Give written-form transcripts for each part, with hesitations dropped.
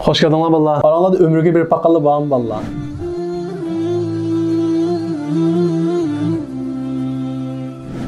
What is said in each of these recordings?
Hoş geldinler ballar. Aranlarda ömrüge bir paqalı bağım ballar.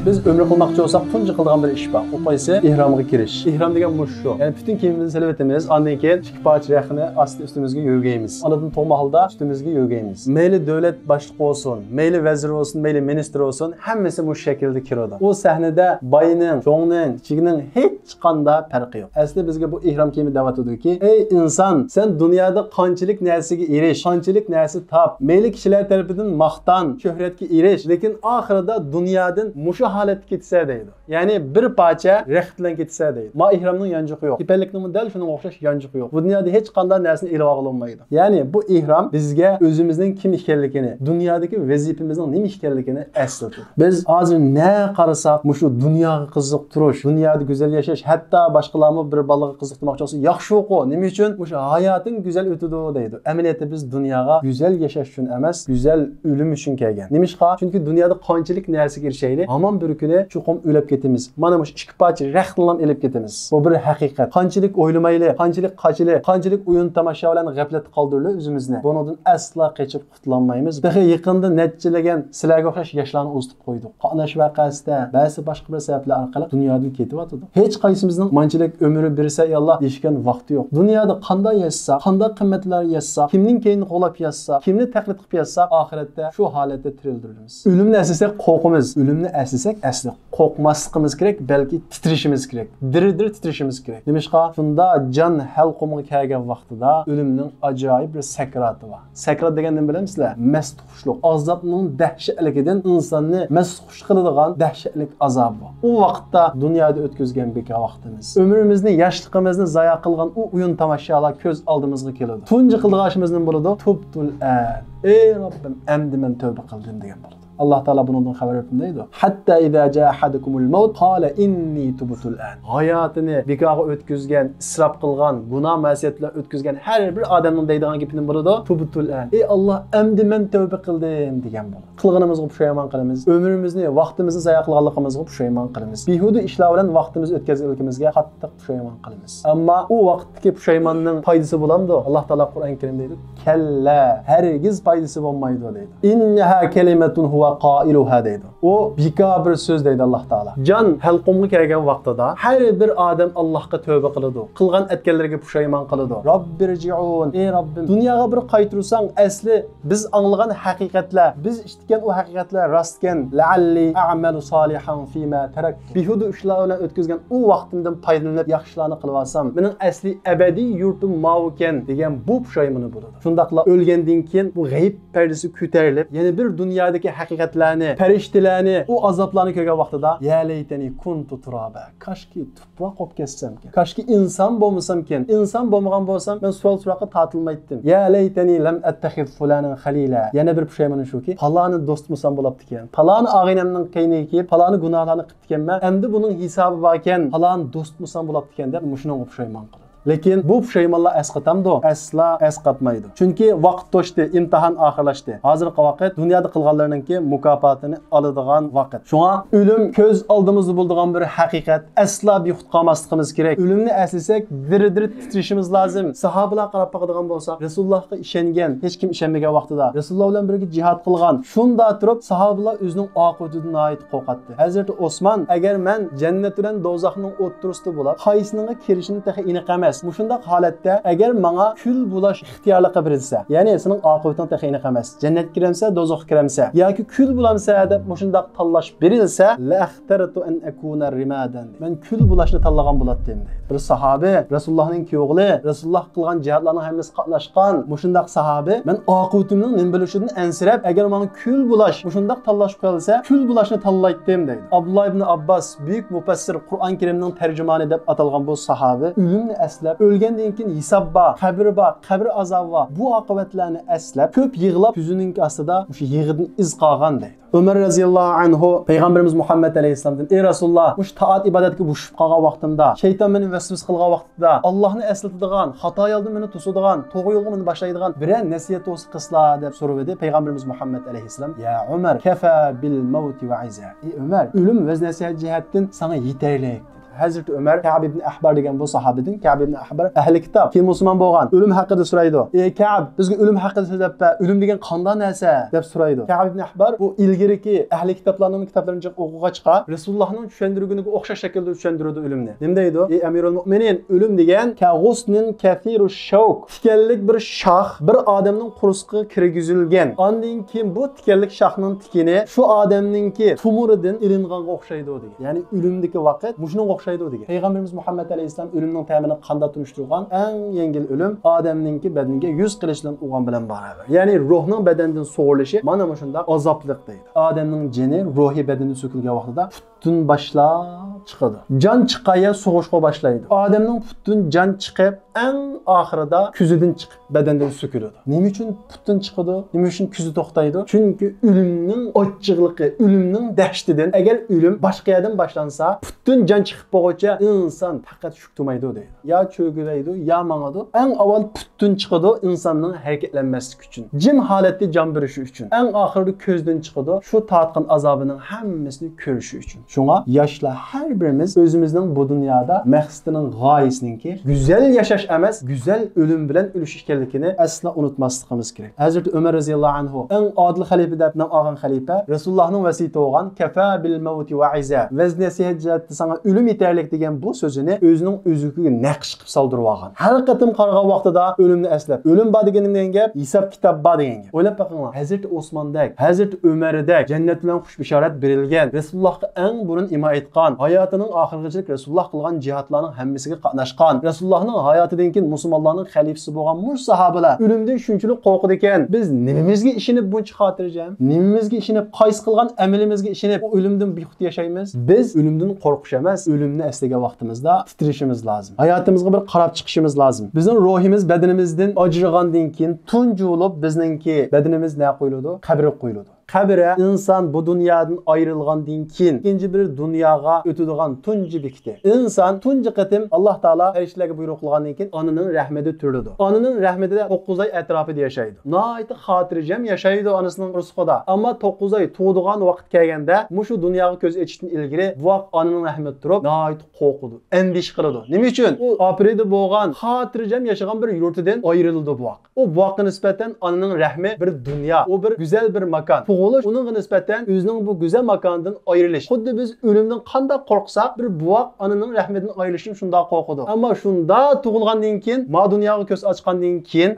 Biz ömrü qilmoqchi olsak tunji qilgan bir ish bor. O qaysi? Ihramga kirish. Ihram degan mush shu. Ya'ni bütün kiyimimizni silib etamiz. Ondan keyin ikki parcha raqni asti ustimizga yuvgaymiz. Anadan to'g'ma holda ustimizga yuvgaymiz. Mayli davlat boshlig'i olsun, mayli vazir olsun, mayli ministr olsun, hammasi bu shaklda kiradi. O sahnada boyning, cho'ngning, kichikning hech qanday farqi yo'q. Aslida bizga bu ihrom kiyimi da'vat ediki, ey inson, sen dunyoda qanchalik narsaga erish, qanchalik narsa top, mayli kishilar tarafidan maqtan, shuhratga erish, lekin oxirida dunyodan mushu holatga ketsa deydi. Ya'ni bir parcha rext bilan ketsa deydi. Ma ihromning yanchiqi yo'q. Kepallikning dal shunga o'xshash yanchiqi yo'q. Bu dunyoda hech qanday narsani ilib ololmaydi. Ya'ni bu ihrom bizga o'zimizning kim ekanligini, dunyodagi vazifamizning nima ekanligini eslatadi. Biz hozir ne qarasak, mushu dunyoga qiziq turish, dunyoda go'zal yashash, hatto boshqalarni bir balaga qiziqtirmoqchi bo'lsa, yaxshi o'qi. Nima uchun? Mushu hayoting go'zal o'tadi deydi. Amaliyotda biz dunyoga go'zal yashash uchun emas, go'zal o'lim uchun kelgan. Nimishqa? Chunki dunyoda qanchalik narsaga erishaylik, hamon bir kuni chuqum o'lib ketamiz. Mana mush ikki parcha raqtlam elib ketamiz. Bu bir haqiqat. Qanchalik o'ylamayli, qanchalik qachili, qanchalik o'yin tomosha bilan g'aflat qoldirli o'zimizni. Bundan asla qochib qutulolmaymiz. Daha yaqinda natijalangan sizlarga o'xshash yoshlarni o'zitib qo'ydik. Qatnash vaqasida ba'zi boshqa bir sabablar orqali dunyodan ketyapti. Hech qaysimizning manchalik ömrü birsa yallah deyishgan vaqti yo'q. Dunyoda qanday yashasa, qanday qimmatlar yashasa, kimning keyini qo'lab yashasa, kimni taqlid qilib yashasa, oxiratda shu holatda tirildiramiz. O'limni aslasak qo'rqamiz. O'limni aslasak asli qo'rqmasligimiz kerak, balki titrishimiz kerak. Dir-dir titrishimiz kerak. Nimishqa? Shunda jon halqumiga kelgan vaqtida o'limning ajoyib bir sakrati bor. Sakrat degan nima bilamsizlar? Mast xushluq. Azobning dahshatligidan insonni mast xush qiladigan dahshatlik azob bor. U vaqtda dunyoda o'tkazgan bekor vaqtimiz. Ömrimizni, yoshligimizni zoya qilgan u o'yin tomoshalar ko'z oldimizga keladi. Tunji qildiqashimiz nima bo'ladi? Tubtul an. Ey Robbim, endi men tövbe qildim degan bo'ladi. Allah Teala bundan xabar verdi. Hatta iza jaa ahadukumul maut qala inni tubtul an. Hayotini bekorga o'tkazgan, isrof qilgan, gunoh ma'siyatlar o'tkazgan har bir odamning deydigan gapini bo'ladi. Tubtul an. Ey Alloh, endi men tövbe qildim degan bo'ladi. Qilganimizga pushaymon qilamiz. Ömrimizni, vaqtimizni zoya qilganligimizga pushaymon qilamiz. Behuda ishlar bilan vaqtimizni o'tkazganligimizga qattiq pushaymon qilamiz. Ammo u vaqtdagi pushaymonning foydasi bo'lamdi? Alloh Taolo Qur'on Karimda deydi: "Kalla, hargiz foydasi bo'lmaydi" deydi. Innaha kalimatun huwa qailuha deydi. O bekor bir so'z deydi Alloh Taolo. Jon halqumga kelgan vaqtida har bir odam Allohga tövbe qiladi. Qilgan etganlariga pushaymon qiladi. Robbirji'un. Ey Robbim, dunyoga bir qaytirsang, asli biz anglagan haqiqatlar, biz eshitgan o haqiqatlar rostkan. La'alli a'malu solihan fima tarak. Behuda ishlar bilan o'tkazgan u vaqtimdan foydalanib yaxshilarni qilib olsam, mening asli abadiy yurtim ma'ukan degan bu pushaymoni bo'ladi. Shundaqla o'lgandan keyin bu g'ayb pardasi ko'tarilib, yana bir dunyodagi haqiqatlarni, farishtalarni, u azoblarni ko'rgan vaqtida ya laytani kuntu turaba. Kashki tuproq olib ketsam-kin. Kashki inson bo'lmasam-kin. Inson bo'lmagan bo'lsam, men suval so'roqqa tortilmaydim. Ya laytani lam attakhid fulanan khalila. Yana bir pushaymoni shuki, faloni do'stmisam bo'libdi-kin. Faloni og'inamning qayniga kelib, faloni gunohlarni qilibdi-kanman. Endi buning hisobi bor ekan, faloni do'stmisam bo'libdi-kan deb mushuni pushaymon qildi. Lekin bu pushaymonlar asqatamdi, asla asqatmaydi. Chunki vaqt to'shdi, imtihon oxirlashdi. Hozirgi vaqt dunyoda qilganlarninki mukofotini oladigan vaqt. Shunga o'lim ko'z oldimizda bo'ladigan bir haqiqat. Asla bexud qolmasligimiz kerak. O'limni aslasak, dir-dir titrishimiz lozim. Sahobalar qarab boqadigan bo'lsak, Rasulullohga ishongan, hech kim ishonmagan vaqtida Rasululloh bilan birga jihad qilgan. Shunda turib sahobalar o'zining oqibatidan oyit qo'rqatdi. Hazrat Osman, agar men jannat bilan do'zaxning o'ttirisida bo'lib, qaysininga kirishini taxi aniqamas. Mushundaq holatda agar menga kul bulash ixtiyorligi berilsa, ya'ni sening oqibating taxini emas, jannatga kiramsa, do'zaxga kiramsa yoki kul bulamsa deb mushundaq tanlash berilsa, la axtaratu an akuna rimadan. Men kul bulashni tanlagan bo'lardim deydi. Bir sahoba, Rasulullohning o'g'li, Rasululloh qilgan jihadlarning hammasi qatnashgan mushundaq sahoba, men oqibatimning nima bo'lishidan ansirab, agar menga kul bulash mushundaq tanlash qolsa, kul bulashni tanlaydim deydi. Abdullah ibn Abbas, buyuk mufassir, Qur'on Karimning tarjimoni deb atalgan bu sahoba, o'limni o'lgandan keyin hisob bor, qabr bor, qabr azobi bor. Bu oqibatlarni aslab, ko'p yig'lab yuzining ostida o'sha yig'idan iz qolgan deydi. Ömer raziyallohu anhu Peygamberimiz Muhammed aleyhisselamdan: "Ey Rasulullah, mush taat ibadatiga bushib qolgan vaqtimda, shayton meni vasvas qilgan vaqtida, Allohni eslatadigan, xato yo'ldan meni to'sadigan, to'g'ri yo'lga meni boshlaydigan biror nasihat o'zi qilsa" deb so'radi Peygamberimiz Muhammed aleyhisselam. "Ya Ömer, kafa bil mauti va iza." Ey Ömer, o'lim va nasihat jihatdan sana yetarli. Hazreti Ömer Ka'b ibn Ahbar degan bu sahabidan Ka'b ibn Ahbar ahli kitob, keyin musulmon bo'lgan, o'lim haqida so'raydi. Ey Ka'b, bizga o'lim haqida so'zlab, o'lim degan qanday narsa deb so'raydi. Ka'b ibn Ahbar bu ilgiriki ahli kitoblarning kitoblarini o'qig'a chiqib, Rasulullohning tushuntirganiga o'xshash shaklda tushuntirdi o'limni. Nima deydi? Ey Amirul Mu'minin, o'lim degan ka'gusnin kathiru shawk, tikanlik bir shox, bir odamning qurusiga kirgizilgan. Ondan keyin bu tikanlik shoxning tikini shu odamningki tumuridan ilinganga o'xshaydi degan. Ya'ni o'limdagi vaqt mushunga o'xshaydi degan. Payg'ambarimiz Muhammad alayhisalom o'limning ta'mini qanday tunishtirgan? Eng yengil o'lim odamningki badaniga 100 qilishdan urgan bilan baravar. Ya'ni ruhning badandan so'g'ilishi mana shunda azobliq deydi. Odamning jini ruhi badaniga so'kilgan vaqtida butun boshlab chiqadi. Jon chiqaya so'g'ishga boshlaydi. Odamning butun jon chiqib, eng oxirida ko'zidan chiqib badandan so'kiladi. Nima uchun butun chiqadi? Nima uchun ko'zi to'xtaydi? Chunki o'limning ochiqligi, o'limning dahshatidan agar o'lim boshqa yerdan boshlansa, butun jon chiqib bo'lguncha inson faqat shuktumaydi deydi. Ya cho'g'laydi, ya mangadi. Eng avval butun chiqadi insonning harakatlanmasligi uchun. Jim holatda jon berishi uchun. Eng oxirida ko'zdan chiqadi, shu tatqin azobining hammasini ko'rishi uchun. Shunga yoshlar har birimiz o'zimizning bu dunyoda maqsadining g'oyasiningki go'zal yashash emas, go'zal o'lim bilan o'lish ekanligini asla unutmasligimiz kerak. Hazrat Umar roziyallohu anhu eng odil xalifa deb nom olgan xalifa Rasulullohning vasiyati bo'lgan kafa bil mauti va iza. Vaz nasihat jihatda sana o'lim yetarlik degan bu so'zini o'zining o'ziga naqsh qilib soldirib olgan. Har qatim qarg'an vaqtida o'limni eslab, o'lim bor deganingdan gap, hisob kitob bor degan gap. O'ylab boqinglar. Hazrat Osmondak, Hazrat Umardak jannat bilan xush bishorat berilgan. Rasulullohga eng burun imo etgan, hayotining oxirgacha Rasululloh qilgan jihatlarning hammasiga qatnashgan. Rasulullohning hayotidan keyin musulmonlarning xalifasi bo'lgan mush sahobalar o'limdan shunchalik qo'rqdi ekan. Biz nimamizga ishinib buncha xotirjam, nimamizga ishinib qaysi qilgan amalimizga ishinib o'limdan bexud yashaymiz? Biz o'limdan qo'rqish emas, o'limni eslagan vaqtimizda titrishimiz lozim. Hayotimizga bir qarab chiqishimiz lozim. Bizning ruhimiz badanimizdan ajragandan keyin tunji bo'lib bizningki badanimiz nima qo'yiladi? Qabrga qo'yiladi. Qabre inson bu dunyodan ayrilgandan keyin ikinci bir dunyoga o'tadigan tunji bekiti. Inson tunji qatim Alloh taolo farishtalarga buyruq qilgandan keyin onaning rahmida turiladi. Onaning rahmatida 9 oy atrofida yashaydi. Nihoyatda xotirjam yashaydi onasining rizqida. Ammo 9 oy tug'digan vaqt kelganda, mushu dunyoga ko'z ochishdan ilgari vaqt onaning rahmatida turib, nihoyatda qo'rqadi, andish qiladi. Nima uchun? U operida bo'lgan, xotirjam yashagan bir yurtidan ayrildi bu vaqt. O vaqtga nisbatan onaning rahmi bir dunyo, o bir go'zal bir makon. Tug'ilish uningga nisbatan o'zining bu go'zal makonidan ayrilish. Xuddi biz o'limdan qanday qo'rqsak, bir buvoq onaning rahmatidan ayrilishdan shunda qo'rqadi. Ammo shunda tug'ilgandan keyin, ma dunyoga ko'z ochgandan keyin,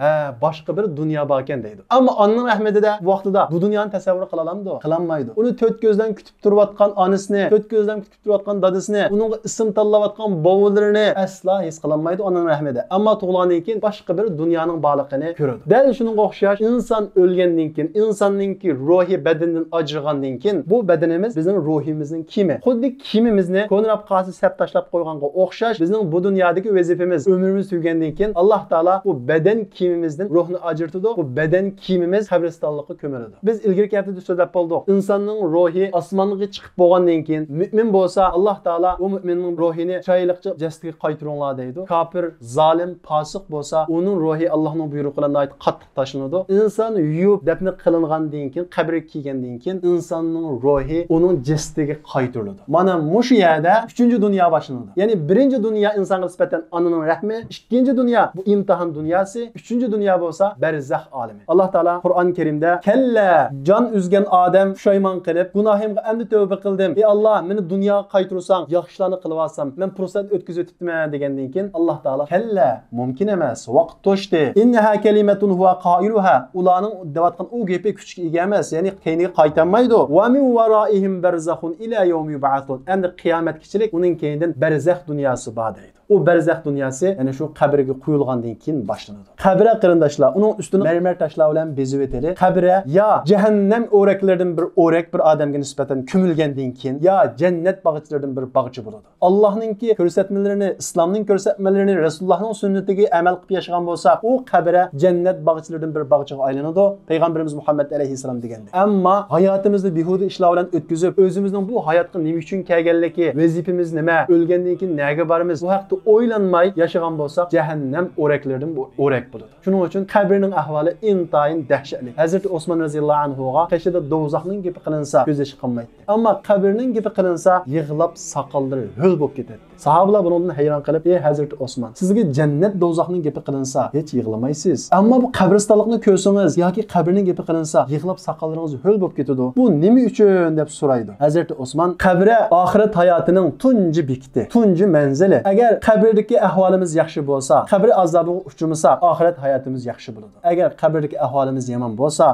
boshqa bir dunyo bor ekan deydi. Ammo onaning rahmatida vaqtida bu dunyoni tasavvur qila olamdi? Qilolmaydi. Uni to'rt ko'zdan kutib turayotgan onasini, to'rt ko'zdan kutib turayotgan dadasini, uningga ism tanlayotgan bovularini asla his qilolmaydi onaning rahmatida. Ammo tug'ilgandan keyin boshqa bir dunyoning borligini ko'radi. Dal shuningga o'xshash inson o'lgandan keyin, insonningki ruhi badandan ajragandan keyin bu badanimiz bizning ruhimizning kimi. Xuddi kimimizni ko'nrab qasi sap tashlab qo'yganga o'xshash bizning bu dunyodagi vazifamiz o'mrimiz tugagandan keyin Alloh taolo bu badan kimimizdan ruhni ajratadi. Bu badan kimimiz qabristonlikqa ko'miladi. Biz ilgari haftada so'zlab qoldik. Insonning ruhi osmonga chiqib bo'lgandan keyin mu'min bo'lsa Alloh taolo u mu'minning ruhini chiroyliqcha jasadiga qaytaringlar deydi. Kafir, zolim, fosiq bo'lsa uning ruhi Allohning buyruqi bilan qattiq tashlanadi. Inson yuyib dafn qilingandan keyin qabr kelgandan keyin insonning ruhi uning jasadiga qaytariladi. Mana mush yerda 3-dunyo boshlanadi. Ya'ni 1-dunyo insonga nisbatan onaning rahmi, 2-dunyo bu imtihon dunyosi, 3-dunyo bo'lsa barzax olami. Alloh taolo Qur'on Karimda kalla jon uzgan odam pushaymon qilib, gunohimga endi tavba qildim. Ey Alloh, meni dunyoga qaytarsang, yaxshilarni qilib olsam, men fursat o'tkazib o'tibman degandan keyin Alloh taolo kalla mumkin emas, vaqt to'shdi. Innaha kalimatun huwa qailuha. Ularning devatgan u gapi kuchga ega emas, ya'ni keyniga qaytanmaydi. Va min waraihim barzakhun ila yawmi yub'athun. Endi qiyomatgachilik uning keynidan barzax dunyosi bor deydi. O barzax dunyosi yani shu qabrga qo'yilgandan keyin boshlanadi. Qabra qarindoshlar, uning ustini marmar toshlar bilan bezib o'tadi. Qabra yo jahannam o'raklaridan bir o'rak bir odamga nisbatan ko'milgandan keyin yo jannat bog'chlaridan bir bog'chi bo'ladi. Allohningki ko'rsatmalarini, islomning ko'rsatmalarini, Rasulullohning sunnatiga amal qilib yashagan bo'lsa, u qabra jannat bog'chlaridan bir bog'chiga aylanadi. Payg'ambarimiz Muhammad alayhisalom degandi. Ammo hayotimizni behuda ishlar bilan o'tkazib, o'zimizning bu hayotga nima uchun kelganligi, vazifamiz nima, o'lgandan keyin nega boramiz, bu haqda axirətdə oylanmay yaşagan bolsaq, cəhənnəm oraklarından bu orak buludu. Şunun üçün qəbrinin əhvalı intayın dəhşətli. Hazreti Osman radiyallahu anhuğa qəşədə dozaqның gibi qılınsa göz yaşı qanmaydı. Amma qəbrinin gibi qılınsa yığılıb saqalları höl bo'lib ketadi. Sahabeler bundan hayran qalıb, "Ey Hazreti Osman, sizga jannat dozaqning gibi qılınsa heç yığılmaysiz. Amma bu qəbristonluqni ko'rsangiz yoki qabrning gibi qılınsa yığılıb saqallaringiz höl bo'lib ketadi. Bu nima uchun?" deb so'raydi. Hazreti Osman qabre oxirat hayotining tunji bekiti, tunji manzili. Agar qabrdagi ahvolimiz yaxshi bo'lsa, qabr azobiga uchmasa, oxirat hayotimiz yaxshi bo'ladi. Agar qabrdagi ahvolimiz yomon bo'lsa,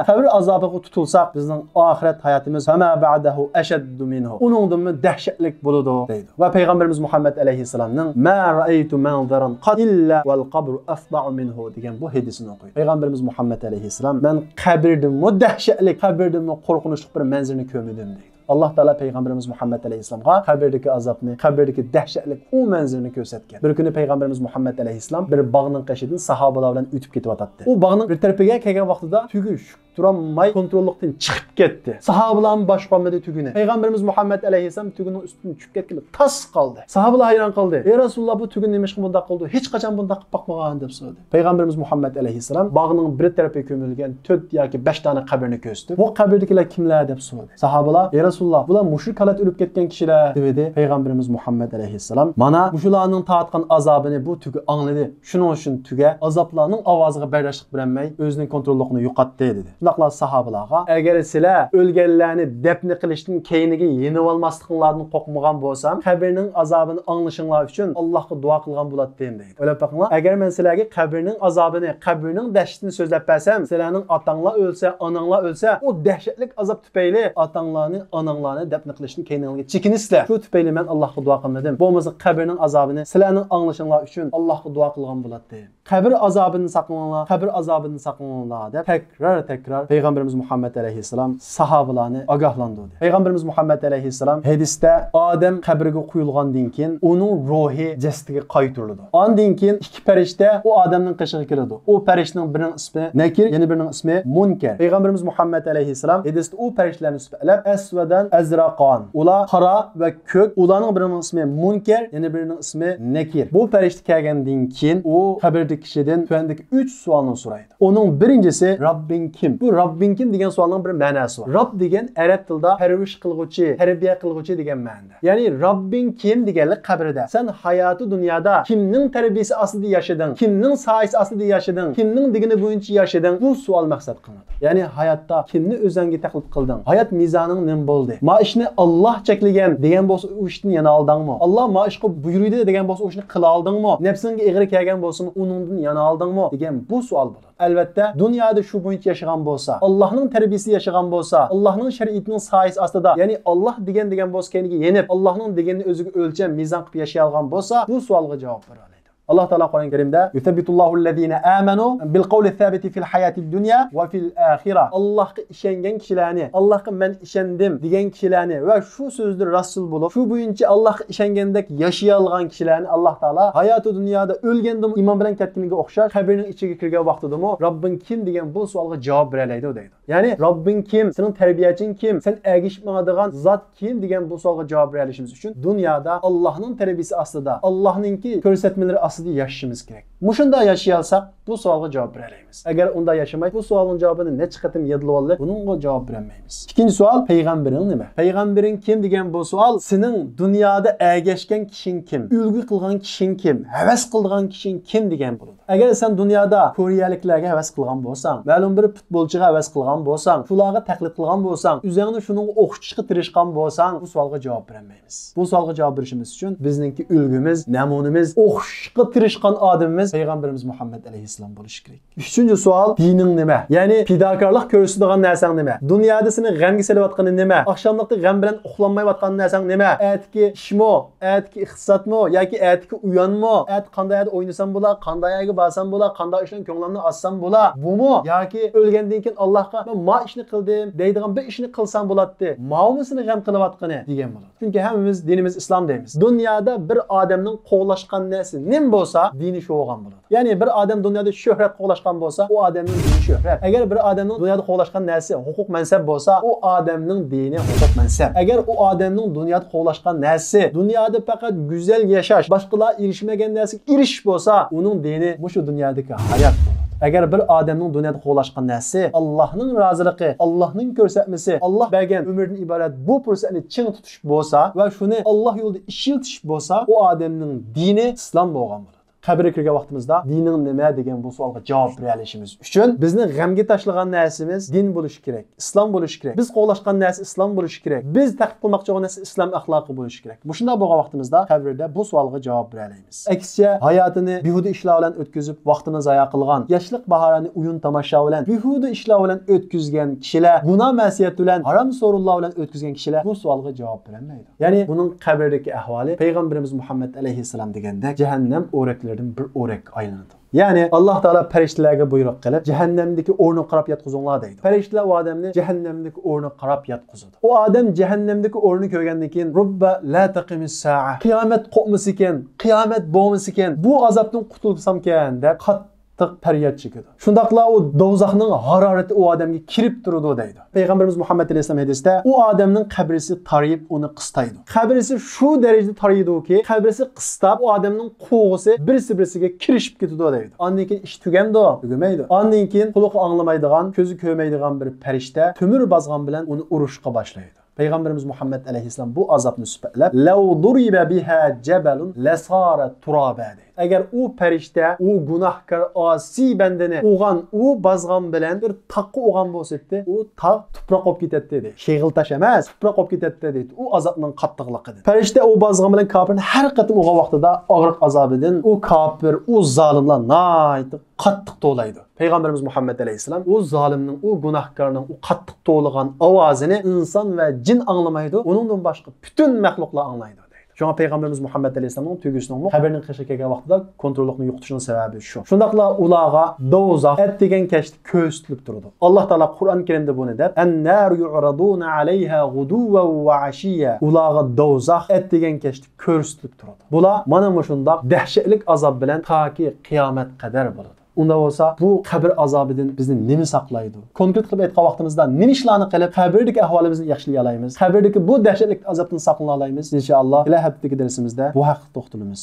qabr azobiga tutilsak, bizning oxirat hayotimiz fama ba'dahu ashaddu minhu. Uningdan dahshatlik bo'ladi deydi. Va payg'ambarimiz Muhammad alayhissalomning "Ma ra'aytu manzaran qad illa wal qabru afda'u minhu" degan bu hadisini o'qiydi. Payg'ambarimiz Muhammad alayhissalom "Men qabrdan dahshatlik, qabrdan qo'rqinchli bir manzarani ko'rmadim" deydi. Allah Teala Peygamberimiz Muhammed Aleyhisselam'a kabrdeki azabını, kabrdeki dehşetlik o manzarını gösterken. Bir günü Peygamberimiz Muhammed Aleyhisselam bir bağının qaşıdın sahabalar bilan ötüp ketip atattı. O bağının bir tarafiga kelgan vaqtida tugi turamay kontrollikdan chiqib ketdi. Sahabalar boshqolmadi tugini. Peygamberimiz Muhammed Aleyhisselam tugining ustidan tushib ketgan, tas qoldi. Sahabalar hayron qoldi. "Ey Rasululloh, bu tugin nima qilib bunday qildi? Hech qachon bunday qilib boqmagan" deb so'radi. Peygamberimiz Muhammed Aleyhisselam bağının bir tarafiga ko'milgan 4 yoki 5 tane qabrini ko'rsatdi. Bu qabrdagilar kimlar deb so'radi. Sahabalar "Ey Rasululloh, bular mushrik holat o'lib ketgan kishilar" dedi. Peygamberimiz Muhammed Aleyhisselam "Mana mushularning tatgan azobini bu tugi angladi. Shuning uchun tuga azoblarning ovoziga bardashlik bermay o'zining kontrolligini yo'qotdi" dedi. Shunaqla sahabalarga "Agar sizlar o'lganlarni dafn qilishdan keyiniga yenib olmasliklarini qo'rqmagan bo'lsam, qabrning azobini anglashinglar uchun Allohga duo qilgan bo'lardim" deydi. O'ylab boqinglar, agar men sizlarga qabrning azobini, qabrning dahshatini so'zlab bersam, sizlarning otanglar o'lsa, onanglar o'lsa, o dahshatlik azob tufayli otanglarni, onanglarni dafn qilishdan keyiniga chekinisizlar. Shu tufayli men Allohga duo qilmadim. Bo'lmasa qabrning azobini sizlarning anglashinglar uchun Allohga duo qilgan bo'lardim. Qabr azobini saqlanglar, qabr azobini saqlanglar deb tekrar Peygamberimiz Muhammed Aleyhisselam sahabalarni ogohlantirdi. Peygamberimiz Muhammed Aleyhisselam hadisda Adem qabriga qo'yilgandan keyin uning ruhi jasadiga qaytarildi. Ondan keyin ikki farishta o Ademning qishig'iga kirdi. O farishtaning birining ismi Nakir, yana birining ismi Munkar. Peygamberimiz Muhammed Aleyhisselam hadisda o farishtalarni ismi asvadan azraqon. Ular qora va ko'k. Ularning birining ismi Munkar, yana birining ismi Nakir. Bu farishta kelgandan keyin o qabrdagi kishidan tuandagi 3 savolni so'raydi. Onun birincisi Rabbin kim? Bu Rabbin kim degan savolning bir ma'nosi bor. Rabb degan arab tilida parvish qilguvchi, tarbiya qilguvchi degan ma'noda. Ya'ni Rabbin kim deganlik qabrida. Sen hayoti dunyoda kimning tarbiyasi ostida yashading? Kimning soyasi ostida yashading? Kimning digini bo'yicha yashading? Bu savol maqsad qilinadi. Ya'ni hayotda kimni o'zingga taqlid qilding? Hayot mizoning nima bo'ldi? Ma ishni Alloh cheklagan degan bo'lsa, u ishni yana oldingmi? Alloh ma ishga buyurdi degan bo'lsa, u ishni qila oldingmi? Nafsingga ig'ri kelgan bo'lsa, uningdan yana oldingmi? degan bu savol bo'ladi. Albatta, dunyoda shu bo'yicha yashagan bo'lsa, Allohning tarbiyasida yashagan bo'lsa, Allohning shariatining soyasi ostida, ya'ni Alloh degan bo'lsa keyinga yenib, Allohning deganini o'ziga o'lcham, mizon qilib yashay olgan bo'lsa, bu savolga javob beradi. Allah Teala Kur'an-ı Kerim'de "Yusabbitullahul-lezine amenu bil kavli sabiti fil hayatid dunya ve fil ahireh." Allah'a işengen kişilerini, Allah'a men işendim diyen kişilerini ve şu sözleri rasul bulup, şu boyunca Allah'a işengendek yaşayalgan kişilerini Allah Teala hayatı dünyada ölgendim iman bilen ketkinliğe okşar, kabrinin içine kirgen vaxtıdır mı? Rabbin kim diyen bu sualga cevap vereleydi o deydi. Yani Rabbin kim, senin terbiyecin kim, sen ergişmadigan zat kim diyen bu sualga cevap verelişimiz için dünyada Allah'ın terbiyesi aslında, Allah'ınki körsetmeleri aslında yaşayışımız gerek. Muşunda yaşayalsak bu sualga cevap vereleyimiz. Eğer onda yaşamayı bu sualın cevabını ne çıkartım yedili oldu, bununla cevap veremeyiz. İkinci sual, peygamberin nime? Peygamberin kim diyen bu sual, senin dünyada ergeçken kişin kim? Ülgü kılgan kişin kim? Heves kılgan kişin kim diyen buludur. Eğer sen dünyada Koriyaliklerge heves kılgan bolsan, ma'lum bir futbolcuga heves kılgan bolsan, şularga taqlid kılgan bolsan, üzerine şunun o'qishga tirishgan bolsan, bu sualga cevap veremeyiz. Bu sualga cevap verişimiz için bizninki ülgümüz, namunimiz, o'qishga tirishgan adamimiz Peygamberimiz Muhammed Aleyhisselam bo'lishi kerak. Üçüncü sual, dinin nima? Ya'ni fidokorlik ko'rsatadigan narsang nima? Dunyoda seni g'amga solayotgani nima? Oqshomlikda g'am bilan uxlanmayotgan narsang nima? Aytki ishmo, aytki iqtisodmo yoki aytki uyanmo, ayt qanday o'ynasam bo'lar, qanday borsam bo'lar, qanday ishdan ko'nglimni olsam bo'lar. Bumi yoki o'lgandan keyin Allohga men ma ishni qildim deydigan bir ishni qilsam bo'ladi. Ma'umisini g'am qilayotgani degan bo'ladi. Chunki hammamiz dinimiz islom deymiz. Dunyoda bir odamning qo'llashgan narsa nim bo'lsa, dini shu bo'lgan bo'ladi. Ya'ni bir odam dunyoda dunyoda shuhrat qo'lashgan bo'lsa, u odamning dini shuhrat. Agar bir odamning dunyoda qo'lashgan narsa huquq mansab bo'lsa, u odamning dini huquq mansab. Agar u odamning dunyoda qo'lashgan narsa dunyoda faqat go'zal yashash, boshqalar erishmagan narsaga erishish bo'lsa, uning dini shu dunyodagi hayot. Agar bir odamning dunyoda qo'lashgan narsa Allohning roziligi, Allohning ko'rsatmasi, Alloh bergan umrdan iborat bu fursatni ching tutish bo'lsa va shuni Alloh yo'lida ishiltish bo'lsa, u odamning dini islom bo'lgan bo'ladi. Qabrga kirgan vaqtimizda dinning nima degan bu savolga javob bera olishimiz uchun bizni g'amga tashlagan narsamiz din bo'lishi kerak, islom bo'lishi kerak. Biz qo'llashgan narsa islom bo'lishi kerak. Biz taqib qilmoqchi bo'lgan narsa islom axloqi bo'lishi kerak. Bu shunday bo'lgan vaqtimizda qabrda bu savolga javob bera olamiz. Aksicha hayotini behuda ishlar bilan o'tkazib, vaqtini zoya qilgan, yoshlik bahorini o'yin tomosha bilan, behuda ishlar bilan o'tkazgan kishilar, gunoh ma'siyat bilan, harom so'rovlar bilan o'tkazgan kishilar bu savolga javob berolmaydi. Ya'ni buning qabrdagi ahvoli payg'ambarimiz Muhammad alayhisalom degandek jahannam o'raklari bir o'rak aylanadi. Ya'ni Alloh taolo farishtalarga buyruq qilib, jahannamdagi o'rni qarab yotqizinglar deydi. Farishtalar u odamni jahannamdagi o'rni qarab yotqizadi. U odam jahannamdagi o'rni ko'rgandan keyin Robba la taqimis sa'a. Qiyomat qo'ymas ekan, qiyomat bo'lmas ekan, bu azobdan qutulsam ekan deb faryod chekadi. Shundaqla u do'zaxning harorati u odamga kirib turadi deydi. Payg'ambarimiz Muhammad alayhisalom hadisda u odamning qabrisi tariyib uni qistaydi. Qabrisi shu darajada tariydi-ki, qabrisi qistab u odamning qo'g'isi birisi-birisiga kirishib ketadi deydi. Ondan keyin ish tugandi, tugamaydi. Ondan keyin quloqi anglamaydigan, ko'zi ko'rmaydigan bir farishta temir bozgan bilan uni urishga boshlaydi. Payg'ambarimiz Muhammad alayhisalom bu azobni sifatlab law duriba biha jabalun lasara turaba deydi. Agar u farishta u gunohkor osiy bandani o'g'an u bozgan bilan bir taqqa o'g'an bo'lsa-da, u taq tuproq olib ketadi dedi. Sheg'il tash emas, tuproq olib ketadi dedi. U azobning qattiqligidir. Farishta u bozgan bilan kofirni har qatim o'g'an vaqtida og'riq azobidan u kofir, u zolimlar nayt qattiq to'laydi. Payg'ambarimiz Muhammad alayhisalom u zolimning, u gunohkorning u qattiq to'lg'an ovozini inson va jin anglamaydi, uningdan boshqa butun maxluqlar anglaydi. Şuna Peygamberimiz Muhammed Aleyhisselam'ın tüygüsünün haberini qilishga kelgan vaqtida kontrollikni yo'qotishning sababi shu. Shundaqla ularga do'zax et degan kashti ko'z tutilib turadi. Alloh taolo Qur'on Karimda buni deb "An-nar yu'raduna 'alayha ghuduwan wa 'ashiyya." Ularga do'zax et degan kashti ko'z tutilib turadi. Bular mana shundaq dahshatli azob bilan toki qiyomat qadar bo'ladi. Unda bo'lsa bu qabr azobidan bizni nima saqlaydi? Konkret qilib aytgan vaqtimizda nima ishlarni qilib qabrdagi ahvolimizni yaxshilay olamiz? Qabrdagi bu dahshatli azobdan saqlana olamiz? Inshaalloh, kelar haftadagi darsimizda bu haqda to'xtalamiz.